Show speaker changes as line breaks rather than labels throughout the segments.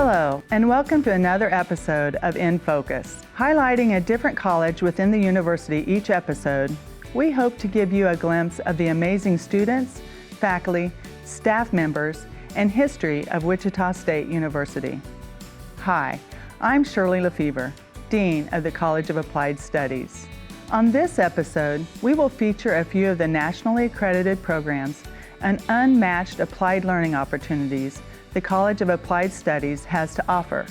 Hello, and welcome to another episode of In Focus. Highlighting a different college within the university each episode, we hope to give you a glimpse of the amazing students, faculty, staff members, and history of Wichita State University. Hi, I'm Shirley Lefevre, Dean of the College of Applied Studies. On this episode, we will feature a few of the nationally accredited programs and unmatched applied learning opportunities the College of Applied Studies has to offer,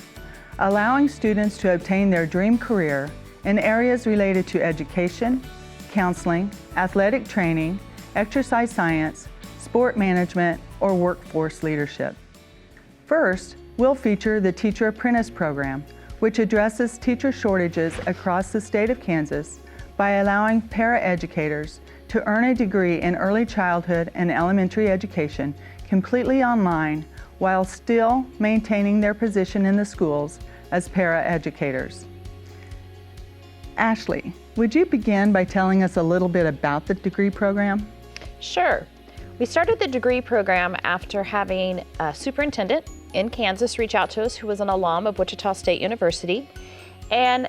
allowing students to obtain their dream career in areas related to education, counseling, athletic training, exercise science, sport management, or workforce leadership. First, we'll feature the Teacher Apprentice Program, which addresses teacher shortages across the state of Kansas by allowing paraeducators to earn a degree in early childhood and elementary education completely online while still maintaining their position in the schools as paraeducators. Ashley, would you begin by telling us a little bit about the degree program?
Sure. We started the degree program after having a superintendent in Kansas reach out to us who was an alum of Wichita State University and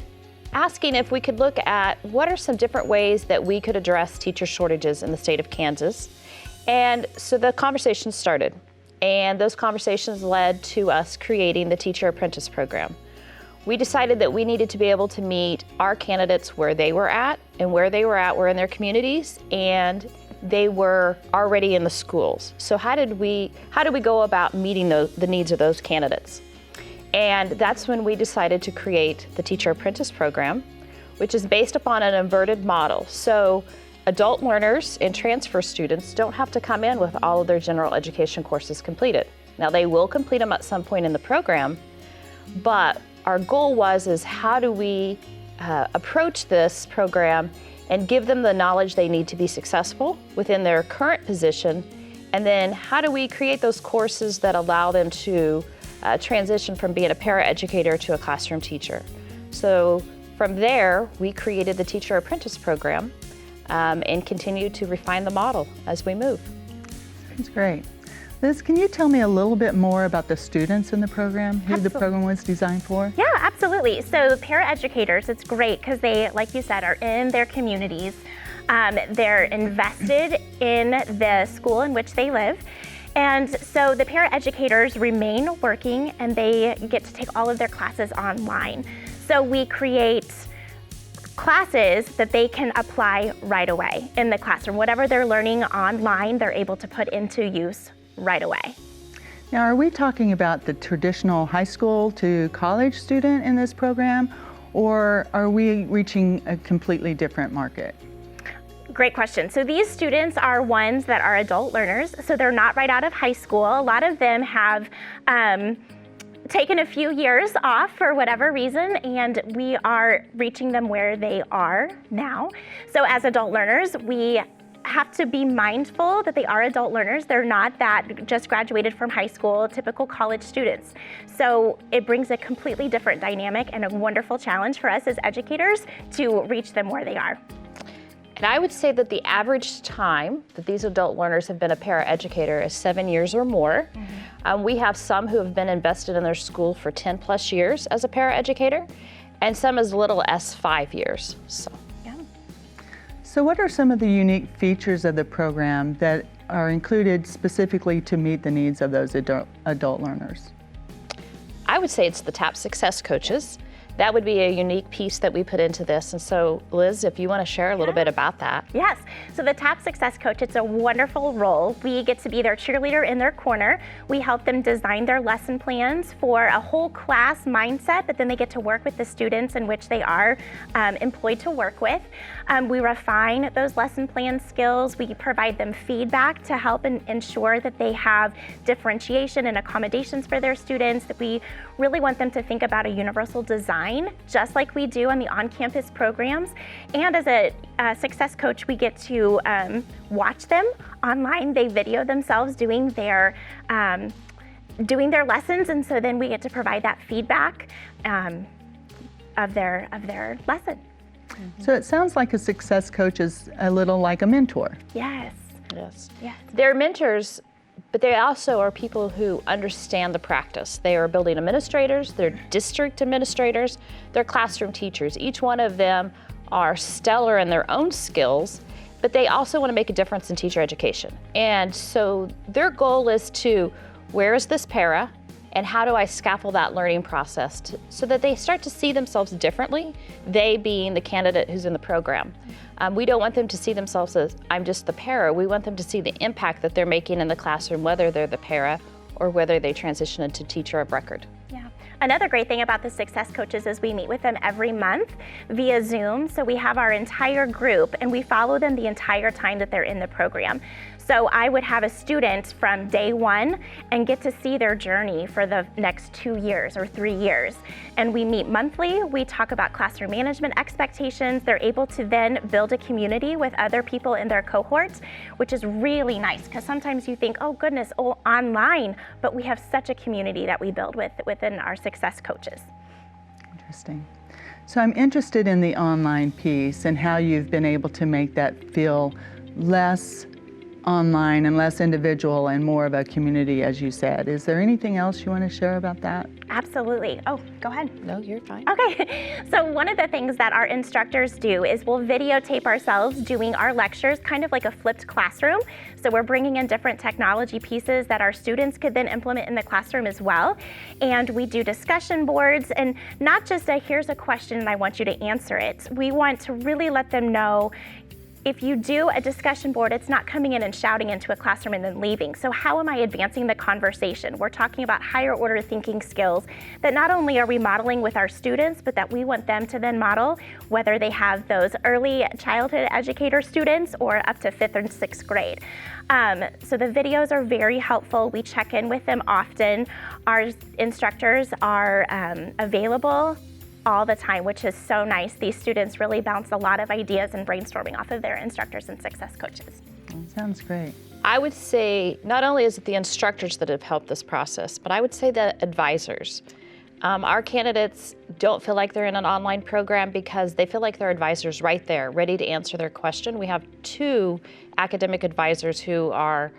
asking if we could look at what are some different ways that we could address teacher shortages in the state of Kansas. And so the conversation started. And those conversations led to us creating the Teacher Apprentice Program. We decided that we needed to be able to meet our candidates where they were at, and where they were at were in their communities, and they were already in the schools. So how did we go about meeting the needs of those candidates? And that's when we decided to create the Teacher Apprentice Program, which is based upon an inverted model. So adult learners and transfer students don't have to come in with all of their general education courses completed. Now, they will complete them at some point in the program, but our goal is how do we approach this program and give them the knowledge they need to be successful within their current position, and then how do we create those courses that allow them to transition from being a paraeducator to a classroom teacher. So from there, we created the Teacher Apprentice Program, and continue to refine the model as we move.
That's great. Liz, can you tell me a little bit more about the students in the program, who the program was designed for?
Yeah, absolutely. So paraeducators, it's great because they, like you said, are in their communities. They're invested in the school in which they live. And so the paraeducators remain working and they get to take all of their classes online. So we create classes that they can apply right away in the classroom. Whatever they're learning online, they're able to put into use right away.
Now, are we talking about the traditional high school to college student in this program, or are we reaching a completely different market?
Great question. So these students are ones that are adult learners, so they're not right out of high school. A lot of them have taken a few years off for whatever reason, and we are reaching them where they are now. So as adult learners, we have to be mindful that they are adult learners. They're not that just graduated from high school, typical college students. So it brings a completely different dynamic and a wonderful challenge for us as educators to reach them where they are.
And I would say that the average time that these adult learners have been a paraeducator is 7 years or more. Mm-hmm. We have some who have been invested in their school for 10 plus years as a paraeducator, and some as little as 5 years.
So what are some of the unique features of the program that are included specifically to meet the needs of those adult learners?
I would say it's the TAP Success Coaches. That would be a unique piece that we put into this. And so, Liz, if you want to share a little bit about that.
Yes. So the TAP Success Coach, it's a wonderful role. We get to be their cheerleader in their corner. We help them design their lesson plans for a whole class mindset, but then they get to work with the students in which they are employed to work with. We refine those lesson plan skills. We provide them feedback to help ensure that they have differentiation and accommodations for their students. That we really want them to think about a universal design, just like we do on the on-campus programs. And as a success coach, we get to watch them online. They video themselves doing their lessons, and so then we get to provide that feedback of their lesson.
Mm-hmm. So it sounds like a success coach is a little like a mentor.
Yes.
Yes.
Yes.
They're mentors but they also are people who understand the practice. They are building administrators, they're district administrators, they're classroom teachers. Each one of them are stellar in their own skills, but they also want to make a difference in teacher education. And so their goal is to, where is this para, and how do I scaffold that learning process so that they start to see themselves differently, they being the candidate who's in the program. We don't want them to see themselves as, I'm just the para. We want them to see the impact that they're making in the classroom, whether they're the para or whether they transition into teacher of record.
Yeah. Another great thing about the Success Coaches is we meet with them every month via Zoom. So we have our entire group and we follow them the entire time that they're in the program. So I would have a student from day one and get to see their journey for the next 2 years or 3 years. And we meet monthly, we talk about classroom management expectations. They're able to then build a community with other people in their cohorts, which is really nice because sometimes you think, oh goodness, oh, online, but we have such a community that we build within our Success Coaches.
Interesting. So I'm interested in the online piece and how you've been able to make that feel less online and less individual and more of a community, as you said. Is there anything else you want to share about that?
Absolutely. Oh, go ahead.
No, you're fine.
Okay, so one of the things that our instructors do is we'll videotape ourselves doing our lectures, kind of like a flipped classroom. So we're bringing in different technology pieces that our students could then implement in the classroom as well. And we do discussion boards, and not just here's a question and I want you to answer it. We want to really let them know, if you do a discussion board, it's not coming in and shouting into a classroom and then leaving. So how am I advancing the conversation? We're talking about higher order thinking skills that not only are we modeling with our students, but that we want them to then model, whether they have those early childhood educator students or up to 5th and 6th grade. So the videos are very helpful. We check in with them often. Our instructors are available all the time, which is so nice. These students really bounce a lot of ideas and brainstorming off of their instructors and Success Coaches.
That sounds great.
I would say not only is it the instructors that have helped this process, but I would say the advisors. Our candidates don't feel like they're in an online program because they feel like their advisor's right there, ready to answer their question. We have 2 academic advisors who are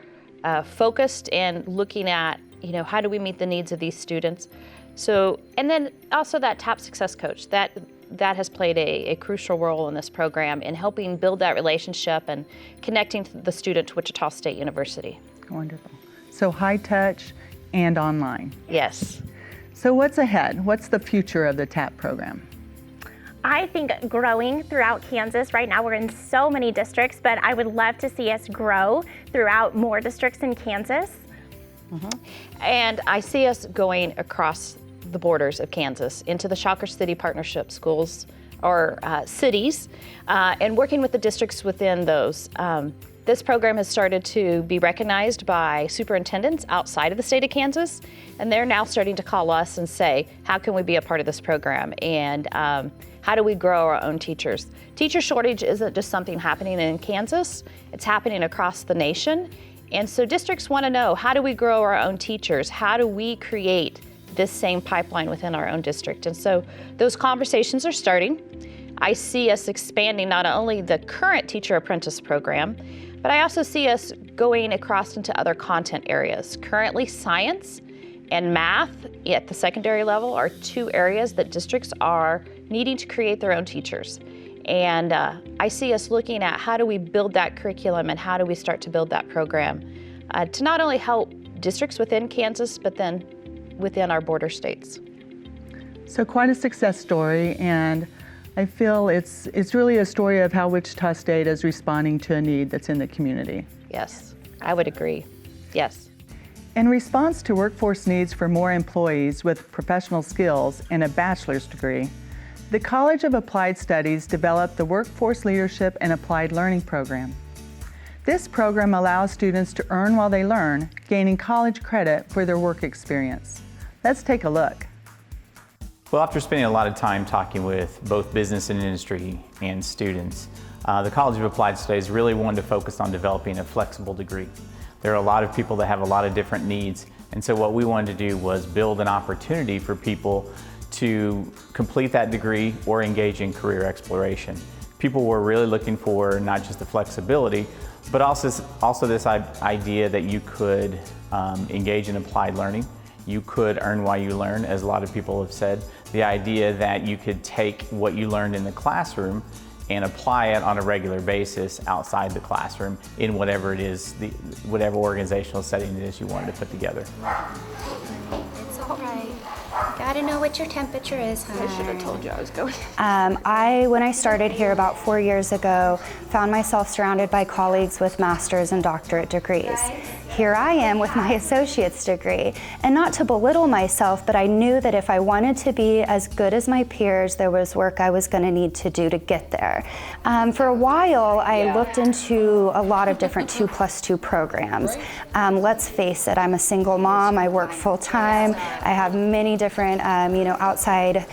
focused and looking at, how do we meet the needs of these students? So, and then also that TAP Success Coach, that has played a crucial role in this program in helping build that relationship and connecting the student to Wichita State University.
Wonderful. So high touch and online.
Yes.
So what's ahead? What's the future of the TAP program?
I think growing throughout Kansas. Right now we're in so many districts, but I would love to see us grow throughout more districts in Kansas.
And I see us going across the borders of Kansas into the Shocker City Partnership schools or cities and working with the districts within those. This program has started to be recognized by superintendents outside of the state of Kansas, and they're now starting to call us and say, how can we be a part of this program, and how do we grow our own teachers? Teacher shortage isn't just something happening in Kansas, it's happening across the nation. And so districts want to know, how do we grow our own teachers? How do we create this same pipeline within our own district? And so those conversations are starting. I see us expanding not only the current teacher apprentice program, but I also see us going across into other content areas. Currently, science and math at the secondary level are 2 areas that districts are needing to create their own teachers. And I see us looking at how do we build that curriculum and how do we start to build that program to not only help districts within Kansas, but then within our border states.
So quite a success story, and I feel it's really a story of how Wichita State is responding to a need that's in the community.
Yes, I would agree. Yes.
In response to workforce needs for more employees with professional skills and a bachelor's degree, the College of Applied Studies developed the Workforce Leadership and Applied Learning Program. This program allows students to earn while they learn, gaining college credit for their work experience. Let's take a look.
Well, after spending a lot of time talking with both business and industry and students, the College of Applied Studies really wanted to focus on developing a flexible degree. There are a lot of people that have a lot of different needs, and so what we wanted to do was build an opportunity for people to complete that degree or engage in career exploration. People were really looking for not just the flexibility, but also this idea that you could engage in applied learning. You could earn while you learn, as a lot of people have said. The idea that you could take what you learned in the classroom and apply it on a regular basis outside the classroom in whatever it is, whatever organizational setting it is you wanted to put together.
It's all right. Gotta know what your temperature is, huh?
I should have told you I was going.
When I started here about 4 years ago, found myself surrounded by colleagues with master's and doctorate degrees. Here I am with my associate's degree. And not to belittle myself, but I knew that if I wanted to be as good as my peers, there was work I was going to need to do to get there. For a while, I looked into a lot of different 2+2 programs. Let's face it, I'm a single mom. I work full time. I have many different, outside,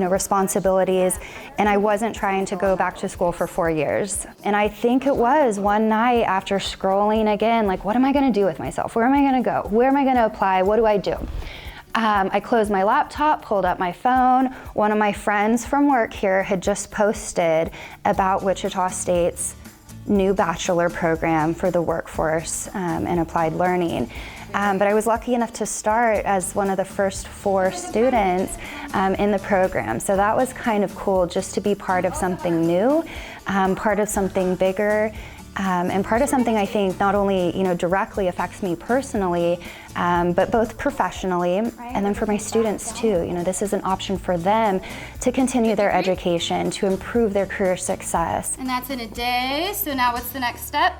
responsibilities, and I wasn't trying to go back to school for 4 years. And I think it was one night after scrolling again, like, what am I going to do with myself? Where am I going to go? Where am I going to apply? What do I do? I closed my laptop, pulled up my phone. One of my friends from work here had just posted about Wichita State's new bachelor program for the workforce in applied learning. But I was lucky enough to start as one of the first 4 students in the program. So that was kind of cool, just to be part of something new, part of something bigger, and part of something I think not only directly affects me personally, but both professionally and then for my students too. This is an option for them to continue their education, to improve their career success.
And that's in a day, so now what's the next step?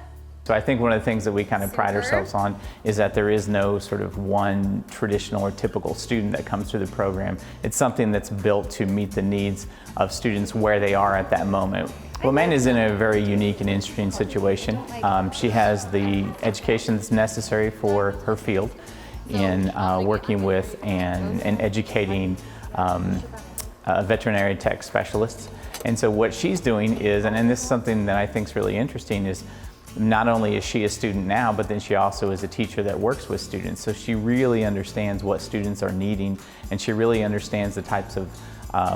So I think one of the things that we kind of pride ourselves on is that there is no sort of one traditional or typical student that comes through the program. It's something that's built to meet the needs of students where they are at that moment. Well, Amanda's in a very unique and interesting situation. She has the education that's necessary for her field in working with and educating veterinary tech specialists. And so what she's doing is, and this is something that I think is really interesting, is not only is she a student now, but then she also is a teacher that works with students. So she really understands what students are needing, and she really understands the types of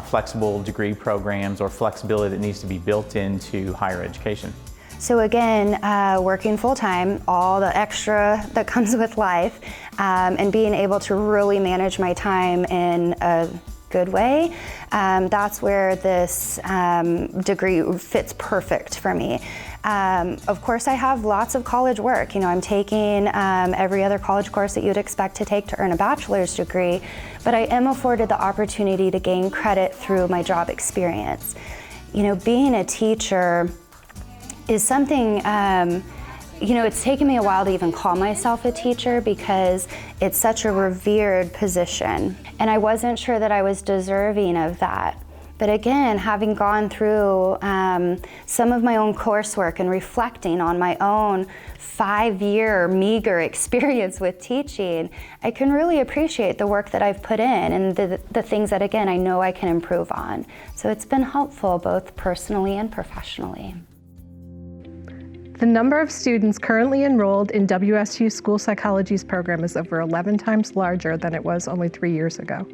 flexible degree programs or flexibility that needs to be built into higher education.
So again, working full-time, all the extra that comes with life, and being able to really manage my time in a good way, that's where this degree fits perfect for me. Of course, I have lots of college work. I'm taking every other college course that you'd expect to take to earn a bachelor's degree, but I am afforded the opportunity to gain credit through my job experience. Being a teacher is something, it's taken me a while to even call myself a teacher because it's such a revered position, and I wasn't sure that I was deserving of that. But again, having gone through some of my own coursework and reflecting on my own 5-year meager experience with teaching, I can really appreciate the work that I've put in and the things that, again, I know I can improve on. So it's been helpful both personally and professionally.
The number of students currently enrolled in WSU School Psychology's program is over 11 times larger than it was only 3 years ago.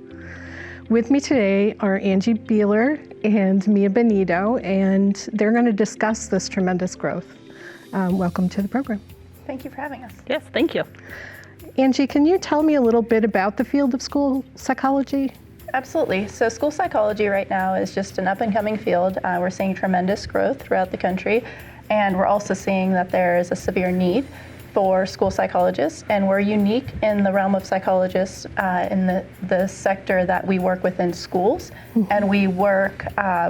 With me today are Angie Beeler and Mia Benito, and they're going to discuss this tremendous growth. Welcome to the program.
Thank you for having us.
Yes, thank you.
Angie, can you tell me a little bit about the field of school psychology?
Absolutely. So school psychology right now is just an up-and-coming field. We're seeing tremendous growth throughout the country, and we're also seeing that there is a severe need for school psychologists, and we're unique in the realm of psychologists in the sector that we work within schools, and we work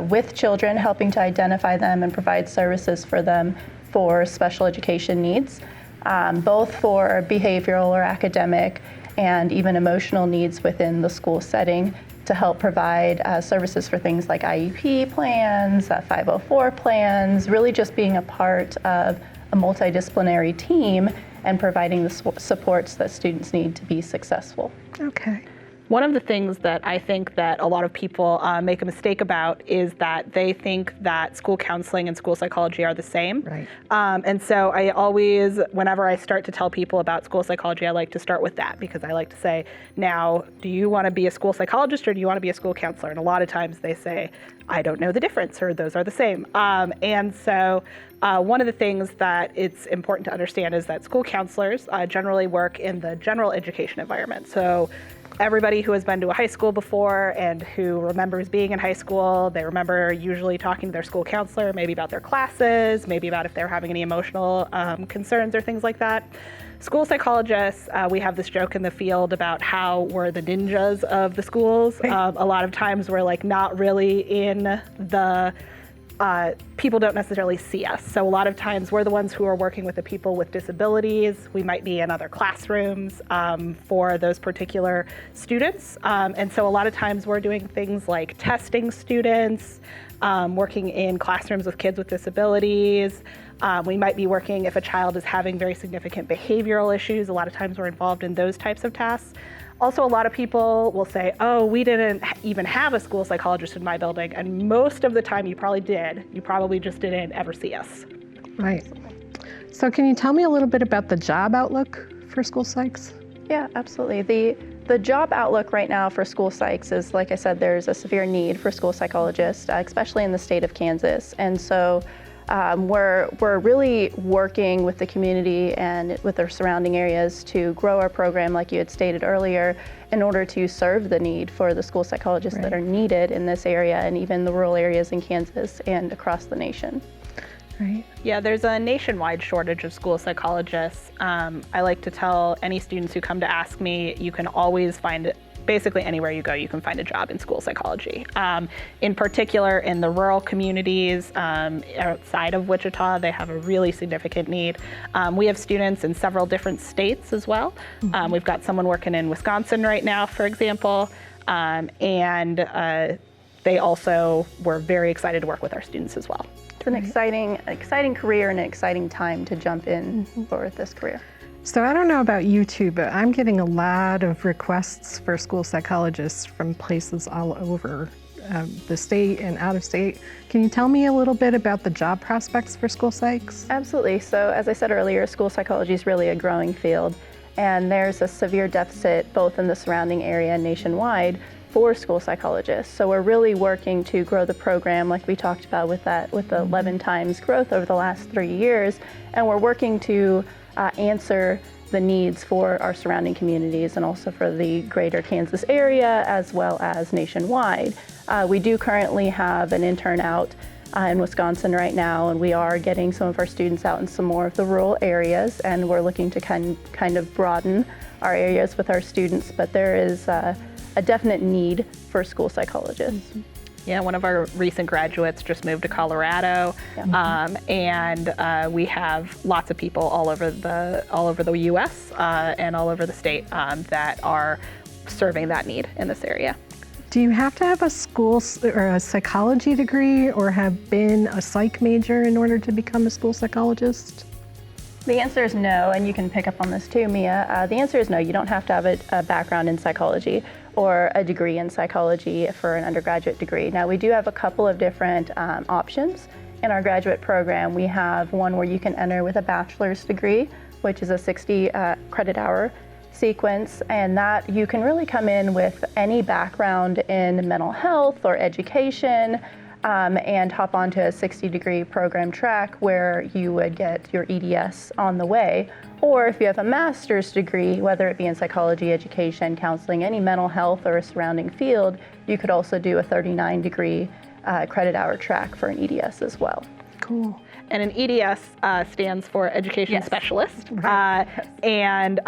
with children, helping to identify them and provide services for them for special education needs, both for behavioral or academic and even emotional needs within the school setting, to help provide services for things like IEP plans, 504 plans, really just being a part of a multidisciplinary team and providing the supports that students need to be successful.
Okay.
One of the things that I think that a lot of people make a mistake about is that they think that school counseling and school psychology are the same.
Right.
And so I always, whenever I start to tell people about school psychology, I like to start with that, because I like to say, now, do you want to be a school psychologist or do you want to be a school counselor? And a lot of times they say, I don't know the difference, or those are the same. And so One of the things that it's important to understand is that school counselors generally work in the general education environment. So everybody who has been to a high school before and who remembers being in high school, they remember usually talking to their school counselor, maybe about their classes, maybe about if they're having any emotional concerns or things like that. School psychologists, we have this joke in the field about how we're the ninjas of the schools. A lot of times we're like not really in the people don't necessarily see us. So a lot of times we're the ones who are working with the people with disabilities. We might be in other classrooms for those particular students. And so a lot of times we're doing things like testing students, working in classrooms with kids with disabilities. We might be working if a child is having very significant behavioral issues. A lot of times we're involved in those types of tasks. Also, a lot of people will say, oh, we didn't even have a school psychologist in my building. And most of the time you probably did. You probably just didn't ever see us.
Right. So can you tell me a little bit about the job outlook for school psychs?
Yeah, absolutely. The job outlook right now for school psychs is, like I said, there's a severe need for school psychologists, especially in the state of Kansas. And so we're really working with the community and with our surrounding areas to grow our program, like you had stated earlier, in order to serve the need for the school psychologists that are needed in this area and even the rural areas in Kansas and across the nation.
Right. Yeah, there's a nationwide shortage of school psychologists. I like to tell any students who come to ask me, you can always find basically anywhere you go, you can find a job in school psychology. In particular, in the rural communities outside of Wichita, they have a really significant need. We have students in several different states as well. We've got someone working in Wisconsin right now, for example, and they also were very excited to work with our students as well.
It's an exciting career and an exciting time to jump in for this career.
So I don't know about you two, but I'm getting a lot of requests for school psychologists from places all over the state and out of state. Can you tell me a little bit about the job prospects for school psychs?
Absolutely. So as I said earlier, school psychology is really a growing field, and there's a severe deficit both in the surrounding area and nationwide for school psychologists. So we're really working to grow the program like we talked about with the 11 times growth over the last 3 years, and we're working to answer the needs for our surrounding communities and also for the greater Kansas area as well as nationwide. We do currently have an intern out in Wisconsin right now, and we are getting some of our students out in some more of the rural areas, and we're looking to kind of broaden our areas with our students, but there is a definite need for school psychologists.
Yeah, one of our recent graduates just moved to Colorado, and we have lots of people all over the U.S. And all over the state that are serving that need in this area.
Do you have to have a school or a psychology degree or have been a psych major in order to become a school psychologist?
The answer is no, and you can pick up on this too, Mia. The answer is no, you don't have to have a background in psychology or a degree in psychology for an undergraduate degree. Now, we do have a couple of different options in our graduate program. We have one where you can enter with a bachelor's degree, which is a 60 credit hour sequence, and that you can really come in with any background in mental health or education, and hop onto a 60-degree program track where you would get your EDS on the way. Or if you have a master's degree, whether it be in psychology, education, counseling, any mental health or a surrounding field, you could also do a 39-degree credit hour track for an EDS as well.
Cool.
And an EDS stands for Education Specialist. And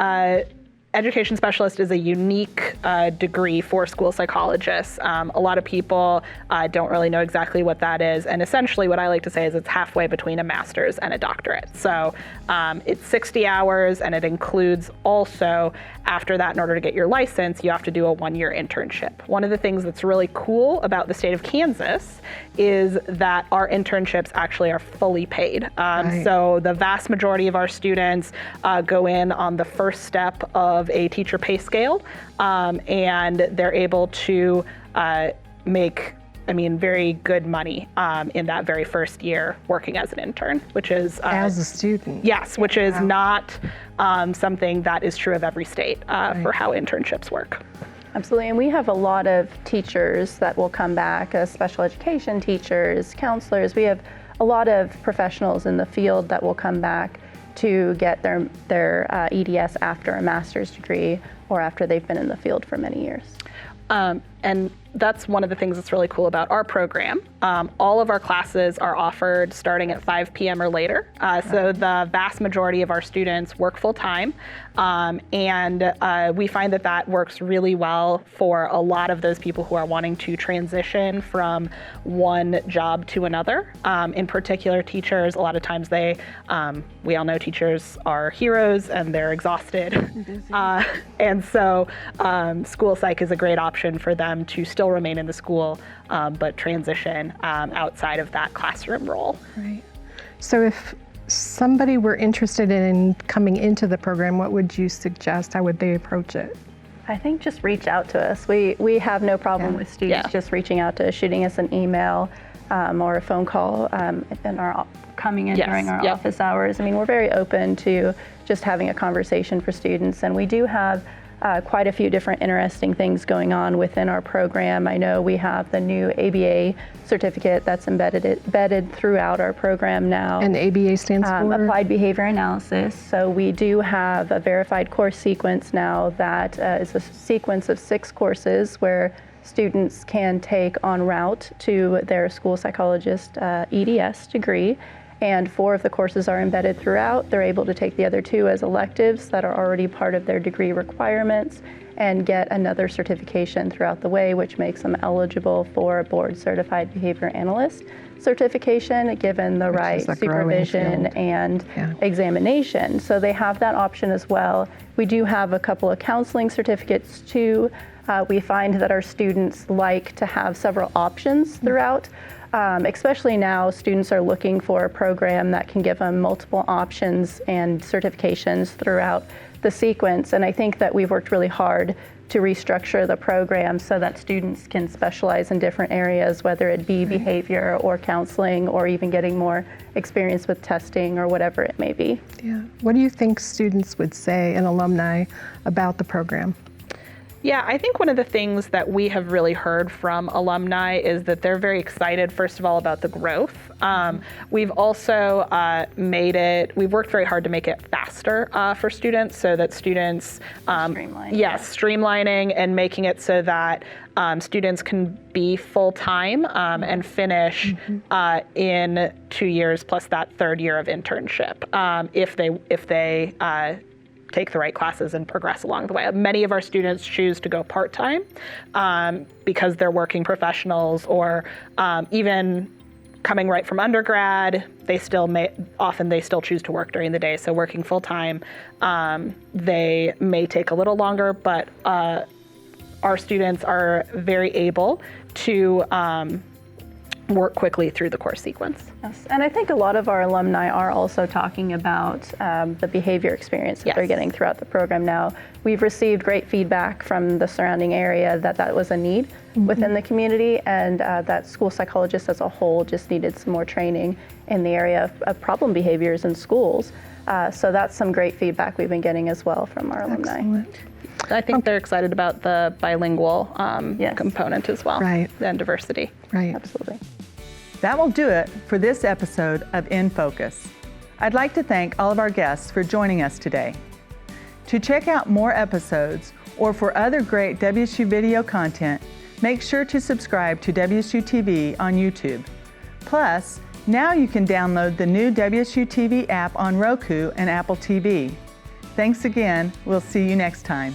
Education Specialist is a unique degree for school psychologists. A lot of people don't really know exactly what that is. And essentially what I like to say is it's halfway between a master's and a doctorate. So it's 60 hours, and it includes also, after that, in order to get your license, you have to do a 1-year internship. One of the things that's really cool about the state of Kansas is that our internships actually are fully paid. So the vast majority of our students go in on the first step of a teacher pay scale, and they're able to make, very good money in that very first year working as an intern, which is
as a student.
Yes, which is not something that is true of every state for how internships work.
Absolutely, and we have a lot of teachers that will come back as special education teachers, counselors. We have a lot of professionals in the field that will come back to get their EDS after a master's degree or after they've been in the field for many years.
And that's one of the things that's really cool about our program. All of our classes are offered starting at 5 p.m. or later. So the vast majority of our students work full time. And we find that that works really well for a lot of those people who are wanting to transition from one job to another. In particular, teachers, a lot of times we all know teachers are heroes and they're exhausted. And so school psych is a great option for them to still remain in the school, but transition outside of that classroom role.
Right. So if somebody were interested in coming into the program, what would you suggest? How would they approach it?
I think just reach out to us. We have no problem with students just reaching out to us, shooting us an email or a phone call coming in during our office hours. I mean, we're very open to just having a conversation for students, and we do have quite a few different interesting things going on within our program. I know we have the new ABA certificate that's embedded throughout our program now.
And ABA stands for?
Applied Behavior Analysis. So we do have a verified course sequence now that is a sequence of 6 courses where students can take en route to their school psychologist EDS degree. And 4 of the courses are embedded throughout. They're able to take the other 2 as electives that are already part of their degree requirements and get another certification throughout the way, which makes them eligible for a board certified behavior analyst certification, given the right supervision and examination. So they have that option as well. We do have a couple of counseling certificates too. We find that our students like to have several options throughout. Especially now, students are looking for a program that can give them multiple options and certifications throughout the sequence. And I think that we've worked really hard to restructure the program so that students can specialize in different areas, whether it be behavior or counseling or even getting more experience with testing or whatever it may be.
Yeah. What do you think students would say and alumni about the program?
Yeah, I think one of the things that we have really heard from alumni is that they're very excited, first of all, about the growth. We've also we've worked very hard to make it faster for students so that students, streamlining and making it so that students can be full-time and finish in 2 years plus that 3rd year of internship if they take the right classes and progress along the way. Many of our students choose to go part-time because they're working professionals or even coming right from undergrad, they still choose to work during the day. So working full-time, they may take a little longer, but our students are very able to work quickly through the course sequence.
Yes, and I think a lot of our alumni are also talking about the behavior experience that they're getting throughout the program now. We've received great feedback from the surrounding area that was a need within the community, and that school psychologists as a whole just needed some more training in the area of problem behaviors in schools. So that's some great feedback we've been getting as well from our alumni.
I think they're excited about the bilingual component as well, and diversity.
Right.
Absolutely.
That will do it for this episode of In Focus. I'd like to thank all of our guests for joining us today. To check out more episodes or for other great WSU video content, make sure to subscribe to WSU TV on YouTube. Plus, now you can download the new WSU TV app on Roku and Apple TV. Thanks again. We'll see you next time.